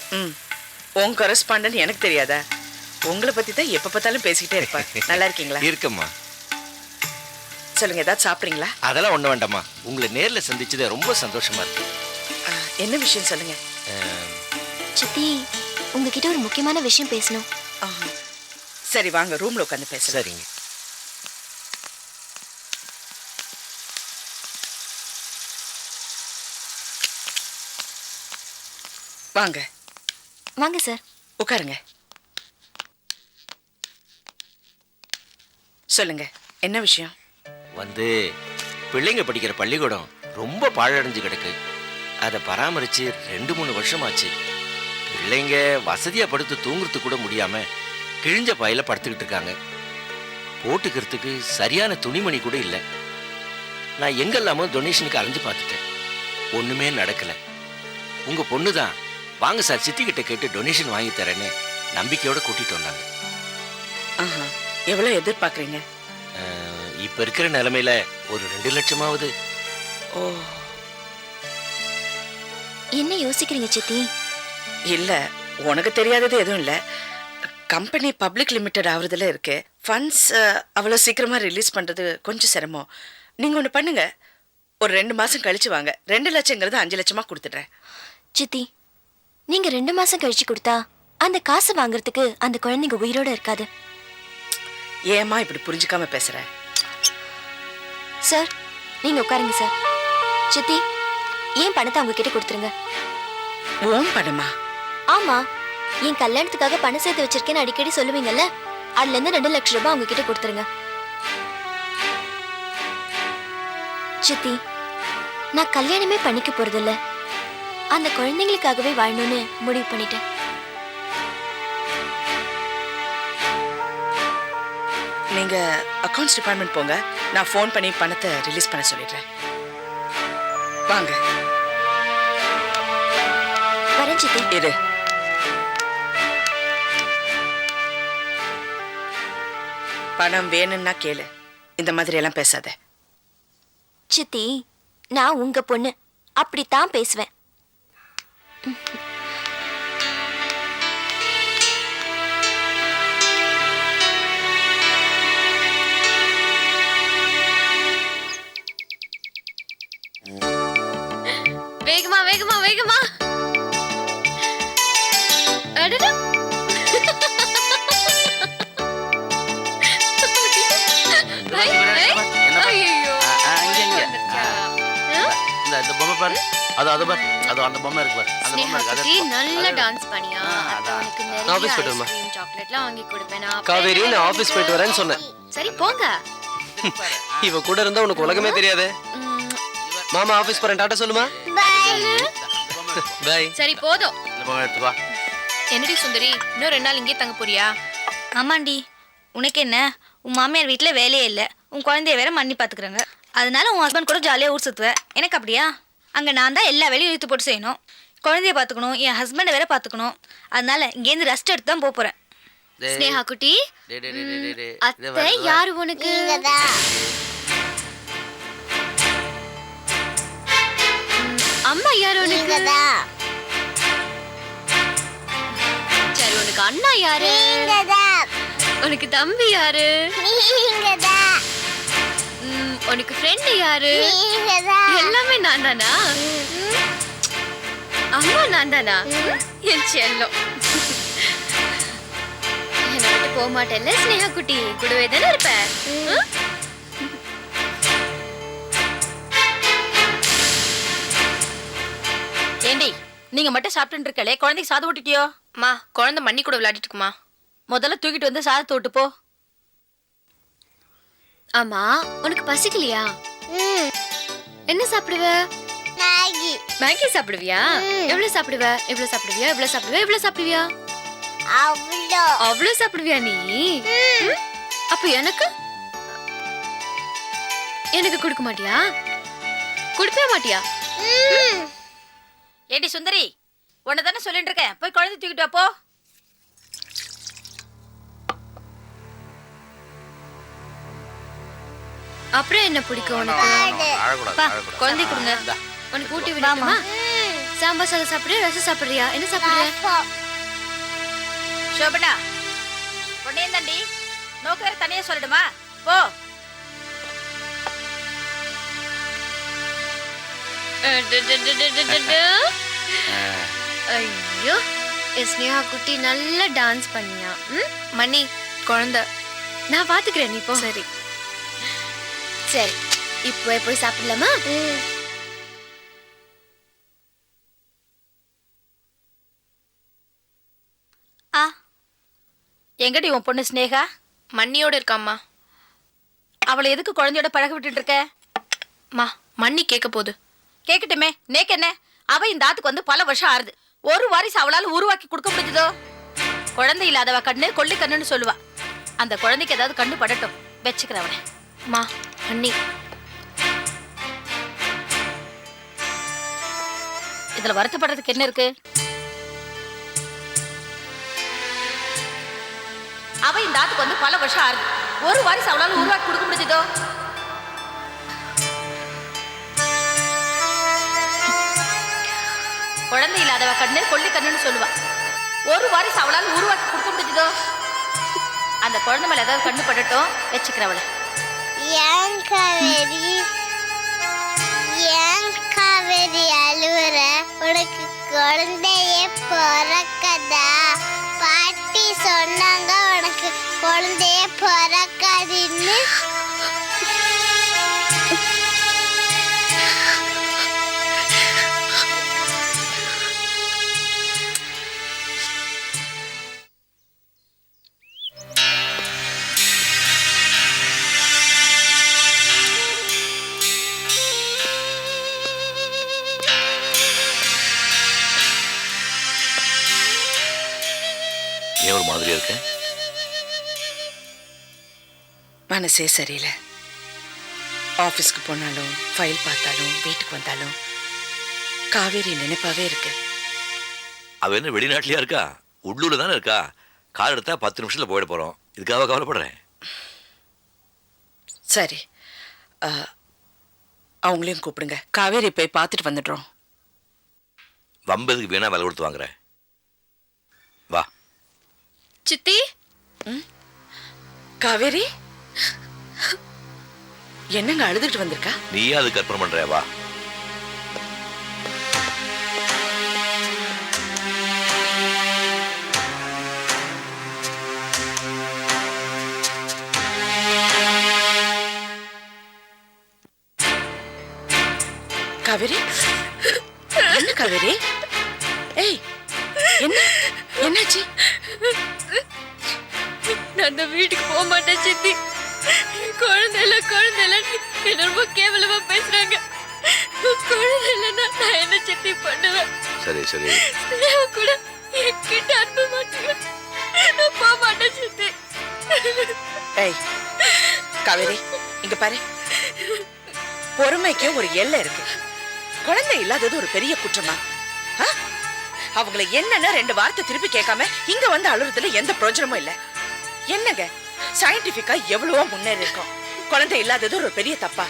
உன் கரஸ்பாண்டன்ட் எனக்கு தெரியாதா? உங்களை பத்தி தான் எப்ப பார்த்தாலும் பேசிக்கிட்டே இருப்பேன். நல்லா இருக்கீங்களா? இருக்கம்மா. சொல்லுங்க, ஏதாவது சாப்பிட்றீங்களா? அதெல்லாம் ஒண்ணு வேண்டாம்மா. உங்களை நேர்ல சந்திச்சது ரொம்ப சந்தோஷமா இருக்கு. என்ன விஷயம் சொல்லுங்க. சித்தி, உங்ககிட்ட ஒரு முக்கியமான விஷயம் பேசணும். சரி வாங்க, ரூம்ல உட்காந்து பேசலாம். சரிங்க. வாங்க வாங்க சார், உட்காருங்க. சொல்லுங்க, என்ன விஷயம்? வந்து பிள்ளைங்க படிக்கிற பள்ளிக்கூடம் ரொம்ப பாழடைஞ்சு கிடக்கு. அதை பராமரித்து 2-3 வருஷமாச்சு. பிள்ளைங்க வசதியாக படுத்து தூங்குறதுக்கு கூட முடியாமல் கிழிஞ்ச பாயில் படுத்துக்கிட்டு இருக்காங்க. போட்டுக்கிறதுக்கு சரியான துணிமணி கூட இல்லை. நான் எங்கெல்லாமோ டொனேஷனுக்கு அலைஞ்சு பார்த்துட்டேன், ஒன்றுமே நடக்கலை. உங்க பொண்ணு தான் வாங்க சார் சித்தி கிட்ட கேட்டு டொனேஷன் வாங்கி தரேன்னு நம்பிக்கையோட கூட்டிட்டு வந்தாங்க. எவ்வளவு எதிர்பார்க்கறீங்க? இப்ப இருக்கிற நிலைமையில ஒரு 2 லட்சமாவது. ஓ, என்ன யோசிக்கிறீங்க சித்தி? இல்ல, உனக்கு தெரியாதது எதுவும் இல்ல. கம்பெனி பப்ளிக் லிமிடெட் ஆகுறதுல இருக்கு. ஃபண்ட்ஸ் அவ்வளவு சீக்கிரமா ரிலீஸ் பண்றது கொஞ்சம் சிரமம். நீங்க ஒண்ணு பண்ணுங்க, ஒரு 2 மாசம் கழிச்சு வாங்க. 2 லட்சங்கிறது 5 லட்சமா கொடுத்துடுறேன். சித்தி, நீங்க 2 மாசம் கழிச்சு கொடுத்தா அந்த காசு வாங்குறதுக்கு அந்த குழந்தைங்க உயிரோட இருக்காது. ஏமா இப்படி புரிஞ்சுக்காம பேசுற? சார், நீங்க உட்காருங்க சார். சித்தி, ஏன் பணத்தை அவங்க கிட்ட கொடுத்துருங்க. ஓம் பணமா? ஆமா, என் கல்யாணத்துக்காக பணம் சேர்த்து வச்சிருக்கேன்னு அடிக்கடி சொல்லுவீங்கல்ல, அதுல இருந்து 2 லட்சம் ரூபாய் அவங்க கிட்ட கொடுத்துருங்க. சித்தி, நான் கல்யாணமே பண்ணிக்க போறதில்ல, அந்த குழந்தைங்களுக்காகவே வாழணும்னு முடிவு பண்ணிட்டேன். நீங்க அக்கவுண்ட்ஸ் டிபார்ட்மெண்ட் போங்க, நான் ஃபோன் பண்ணி பணத்தை ரிலீஸ் பண்ண சொல்லிடுறேன். வாங்க. வரேன் சித்தி. இரு. பணம் வேணும்னா கேளு, இந்த மாதிரி எல்லாம் பேசாத. சித்தி, நான் உங்க பொண்ணு, அப்படித்தான் பேசுவேன். வேகமா வேகமா வேகமா. அடடா. ஐயோ. இந்த பொம்மை பாரு, அது பாரு, அது அந்த பொம்மை இருக்கு பாரு, அந்த பொம்மை இருக்கு. ஸ்னேகா நல்ல டான்ஸ் பண்ணியா? உனக்கு நிறைய ஐஸ்கிரீம் சாக்லேட்லாம் வாங்கி கொடுப்பேன். காவேரி, நான் ஆபீஸ் போயிட்டு வரேன்னு சொன்னேன். சரி போங்க. இவ கூட இருந்தா உனக்கு உலகமே தெரியாது. மாமா ஆபீஸ் போறேன், டாடா சொல்லுமா. பை. சரி போதும். இந்த பொம்மை எடுத்து வா. என்னடி சுந்தரி, இன்னும் 2 நாள் இங்கே தங்க போறியா? ஆமாண்டி, உனக்கு என்ன, உன் மாமியார் வீட்டில் வேலையே இல்லை, உன் குழந்தைய வேற மண்ணி பார்த்துக்கிறாங்க, அதனால உன் ஹஸ்பண்ட் கூட ஜாலியாக ஊர் சுற்றுவேன். எனக்கு அப்படியா? அங்கே நான் தான் எல்லா வேலையும் இழுத்து போட்டு செய்யணும், குழந்தைய பார்த்துக்கணும், என் ஹஸ்பண்டை வேற பார்த்துக்கணும், அதனால இங்கேருந்து ரெஸ்ட் எடுத்து தான் போகிறேன். ஸ்னேகா குட்டி, அத்தை யாரு உனக்கு? அம்மா யாரு உனக்கு? சரி, உனக்கு அண்ணா யாரு? உனக்கு தம்பி யாரு? உனக்கு ஃப்ரெண்ட் யாரு? எல்லாமே நான் தானா? அம்மா நான் தானா? என் செல்லம். என்னை விட்டு போக மாட்டேன்ல ஸ்னேகா குட்டி, கூடவே தானே இருப்ப? ஏண்டி, நீங்க மட்டும் சாப்பிட்டு இருக்கலே, குழந்தைக்கு சாதம் விட்டுட்டியோ? மா, குழந்தை மண்ணி கூட விளையாடிட்டு இருக்குமா. முதல்ல தூக்கிட்டு வந்து சாதத்தை விட்டு போ. ஆமா, உனக்கு பசிக்கலையா? என்ன சாப்பிடுவ? மேகி. மேகி சாப்பிடுவியா? எவ்வளவு சாப்பிடுவ? எவ்வளவு சாப்பிடுவியா? எவ்வளவு சாப்பிடுவ? எவ்வளவு சாப்பிடுவியா? அவ்வளவு சாப்பிடுவியா நீ? அப்ப எனக்கு எனக்கு கொடுக்க மாட்டியா? கொடுப்பே மாட்டியா? ஏண்டி சுந்தரி, உன்னை தானே சொல்லிட்டு இருக்கேன், போய் குழந்தை தூக்கிட்டு வா போ. அப்புறம் என்ன பிடிக்கும் உனக்கு? குழந்தை கொடுங்க. உனக்கு ஊட்டி விடாமா? சாம்பார் சாதம் சாப்பிடுறியா, ரசம் சாப்பிடுறியா? என்ன சாப்பிடுற? சோபனா, பொண்ணே தாண்டி, நோக்கு வேற தனியா சொல்லிடுமா? போ. ஐயோ, ஸ்னேகா குட்டி நல்லா டான்ஸ் பண்ணியா? மணி குழந்தை நான் பாத்துக்கிறேன், நீ போ. சரி சரி, இப்போ போய் சாப்பிடலாமா? எங்கடி உன் பொண்ணு ஸ்னேகா? மண்ணியோட இருக்காம்மா. அவளை எதுக்கு குழந்தையோட பழக விட்டுட்டு இருக்க? மா, மண்ணி கேட்க போகுது. கேட்கட்டுமே, நேக்கு என்ன? அவ இந்த ஆத்துக்கு வந்து பல வருஷம் ஆறுது, ஒரு வாரிசு அவளால உருவாக்கி கொடுக்க முடிஞ்சதோ? குழந்தை இல்லாதவ கண்ணு கொள்ளி கண்ணுன்னு சொல்லுவா. அந்த குழந்தைக்கு ஏதாவது கண்ணு படட்டும், வச்சுக்கிறவனே. மா, மண்ணி இதுல வருத்தப்படுறதுக்கு என்ன இருக்கு? அவ இந்த ஆத்துக்கு வந்து பல வருஷம் ஆறுது. ஒரு வாரிசு அவளால உருவாக்கி கொடுக்க முடிஞ்சதோ? குழந்தை இல்லாதவ கண்ணு கொள்ளி கண்ணுன்னு சொல்லுவா. ஒரு வாரிசு அவளால உருவாக்கி கொடுக்க முடிஞ்சதோ? அந்த குழந்தை மேல ஏதாவது கண்ணு படட்டும், வச்சுக்கிறவள. ஏன் காவேரி அழுவுற? உனக்கு குழந்தையே பிறக்கதா? பாட்டி சொன்னாங்க உனக்கு குழந்தையே பிறக்காதுன்னு. ஏன் ஒரு மாதிரியா இருக்க? மனசே சரியில்லை. ஆஃபீஸ்க்கு போனாலும் ஃபைல் பார்த்தாலும் வீட்டுக்கு வந்தாலும் காவேரி நினைப்பாவே இருக்கு. அவ என்ன வெளிநாட்டிலயா இருக்கா? உள்ளூர்ல தானே இருக்கா. கார் எடுத்தா 10 நிமிஷத்துல போயிட போறோம். இதுக்காக கவலைப்படுறேன். சரி, அவங்களையும் கூப்பிடுங்க. காவேரி போய் பார்த்துட்டு வந்துடுறோம். வம்பதுக்கு வீணா விலை கொடுத்து வாங்குறேன். வா. சித்தி. காவேரி என்னங்க அழுதுட்டு வந்திருக்கா? நீயே அது கற்பனை பண்ற. வா. காவேரி, என்ன காவேரி? ஏய், என்ன என்னாச்சு? நான் அந்த வீட்டுக்கு போக மாட்டேன் சித்தி. குழந்தை என்ன ரொம்ப கேவலமா பேசுறாங்க. குழந்தை இல்லைன்னா நான் என்ன சித்தி பண்ணுவேன்? சரி சரி. கூட என்கிட்ட அனுப்ப மாட்டேங்க. நான் போக மாட்டேன் சித்தி. ஏய் காவேரி, இங்க பாரு. பொறுமைக்கு ஒரு எல்லை இருக்கு. குழந்தை இல்லாதது ஒரு பெரிய குற்றமா? அவங்களை என்னன்னா 2 வார்த்தை திருப்பி கேட்காம இங்க வந்து அழுறதுல எந்த பிரயோஜனமும் இல்ல. என்னங்க சயின்டிபிக்கா எவ்வளவோ முன்னேறி இருக்கோம். குழந்தை இல்லாதது ஒரு பெரிய தப்பா?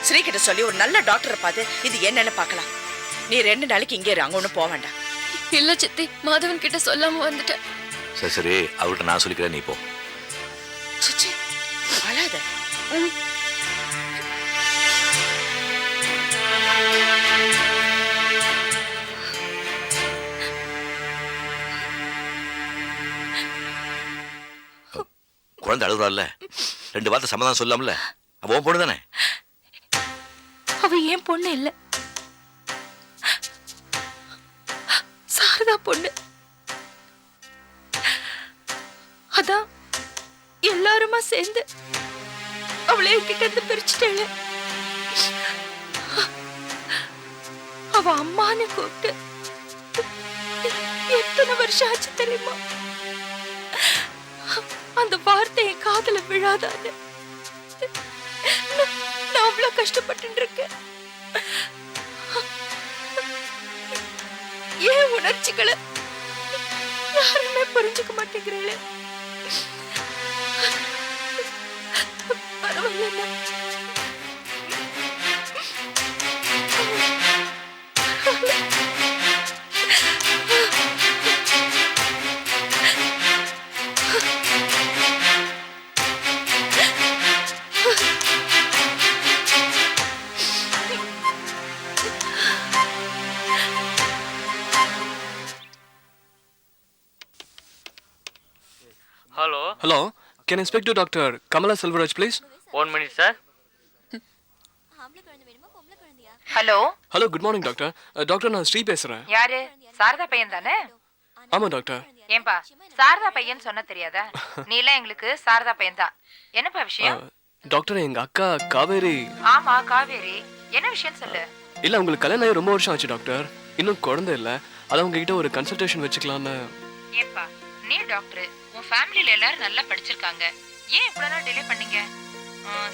ஸ்ரீகிட்ட சொல்லி ஒரு நல்ல டாக்டரை பார்த்து இது என்னன்னு பார்க்கலாம். நீ 2 நாளைக்கு இங்கே இரு, அங்க ஒன்றும் போக வேண்டாம். இல்ல சித்தி, மாதவன் கிட்ட சொல்லாம வந்துட்டேன். சரி சரி, அவர்கிட்ட நான் சொல்லிக்கிறேன், நீ போ. சுச்சி அழாத. குழந்தை அழுகுறாள்ல, 2 வார்த்தை சமாதானம் சொல்லாமல. அவ உன் பொண்ணு தானே? அவ ஏன் பொண்ணு இல்ல, சாரதா பொண்ணு. அதான் எல்லாருமா சேர்ந்து அவளை என்கிட்ட இருந்து பிரிச்சுட்டேன். அவ அம்மான்னு கூப்பிட்டு எத்தனை வருஷம் ஆச்சு தெரியுமா? அந்த வார்த்தை என் காதுல விழாதான்னு நான் அவ்வளவு கஷ்டப்பட்டு இருக்கேன். ஏன் உணர்ச்சிகளை யாருமே புரிஞ்சுக்க மாட்டேங்கிறீங்களே. பரவாயில்ல. Hello, can I speak to Dr. Kamala Selvaraj, please? 1 minute, sir. Hello. Hello, good morning doctor. Doctor, நான் ஸ்ரீ பேசுறேன். யாரு? சாரதா பையன் தானே? ஆமா டாக்டர். ஏன்பா சாரதா பையன் சொன்ன தெரியாதா? நீலாம் எங்களுக்கு சாரதா பையன் தான். என்னப்பா விஷயம்? டாக்டர், எங்க அக்கா காவேரி. ஆமா காவேரி, என்ன விஷயம் சொல்லு. இல்ல, உங்களுக்கு கல்யாணம் ஆகி ரொம்ப வருஷம் ஆச்சு டாக்டர். இன்னும் குழந்தை இல்ல. அதான் உங்ககிட்ட ஒரு கன்சல்டேஷன் வச்சுக்கலாம்னு. ஏன்பா நீ டாக்டர், உன் ஃபேமிலில எல்லாரும் நல்லா படிச்சிருக்காங்க, ஏன் இவ்வளவு நாள் டிலே பண்ணீங்க?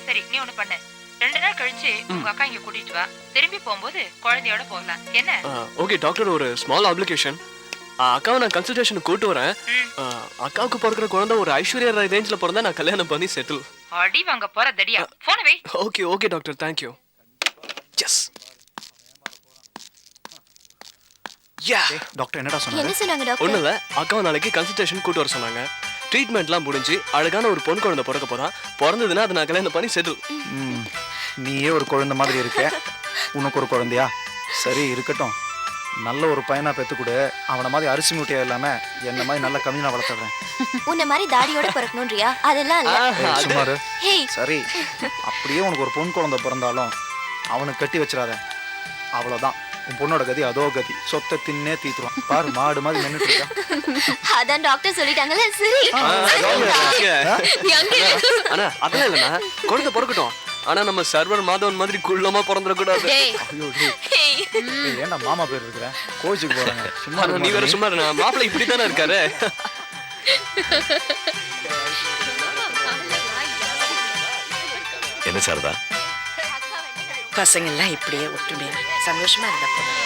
சரி, நீ ஒண்ணு பண்ணு, 2 நாள் கழிச்சு உங்க அக்கா இங்க கூட்டிட்டு வா. திரும்பி போகும்போது குழந்தையோட போகலாம். என்ன? ஓகே டாக்டர், ஒரு ஸ்மால் அப்ளிகேஷன். அக்காவை நான் கன்சல்டேஷனுக்கு கூட்டு வரேன். அக்காவுக்கு பிறக்கிற குழந்தை ஒரு ஐஸ்வர்யா ராய் ரேஞ்சில் பிறந்தா நான் கல்யாணம் பண்ணி செட்டில். அடி வாங்க போற தடியா. போன வை. Okay okay doctor, thank you. Yes. Doctor என்னடா சொன்னாங்க? என்ன சொன்னாங்க டாக்டர்? ஒண்ணுல அக்காவை நாளைக்கு கன்சல்டேஷன் கூட்டு வர சொன்னாங்க. ட்ரீட்மெண்ட்லாம் முடிஞ்சு அழகான ஒரு பொன் குழந்தை பிறக்க போறான். பிறந்ததுன்னா அதை நான் கல்யாணம் பண்ணி செட்டில். நீயே ஒரு குழந்தை மாதிரி இருக்க, உனக்கு ஒரு குழந்தையா? சரி இருக்கட்டும், நல்ல ஒரு பையனா பெத்து கொடு. அவனை மாதிரி அரிசி மூட்டையா இல்லாம என்ன மாதிரி நல்ல கம்மியா வளர்த்துறேன். உன்ன மாதிரி தாடியோட பிறக்கணும்ன்றியா? அதெல்லாம் இல்ல. சுமாரு. ஹேய். சரி, அப்படியே உனக்கு ஒரு பொன் குழந்தை பிறந்தாலும் அவனுக்கு கட்டி வச்சிடாத. அவ்வளவுதான், உன் பொண்ணோட கதி அதோ கதி. சொத்தை தின்னே தீத்துருவான். பாரு மாடு மாதிரி நின்னுட்டு இருக்கா. அதான் டாக்டர் சொல்லிட்டாங்கல்ல. சரி. ஆனா அதெல்லாம் இல்லைண்ணா, குழந்தை பிறக்கட்டும். ஆனா நம்ம சர்வர் மாதவன் மாதிரி குள்ளமா பிறந்துடக்கூடாது. ஐயோ ஏன்டா மாமா பேர் இருக்கிற? கோச்சுக்கு போறாங்க. சும்மா நீ வேற சும்மா இருண்ணா, மாப்பிள்ளை இப்படித்தானே இருக்காரு. என்ன சாரதா, பசங்க எல்லாம் இப்படியே ஒற்றுமையா சந்தோஷமா இருந்தா போதும்.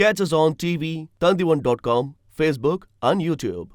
Catch us on TV, Tandivan.com, Facebook and YouTube.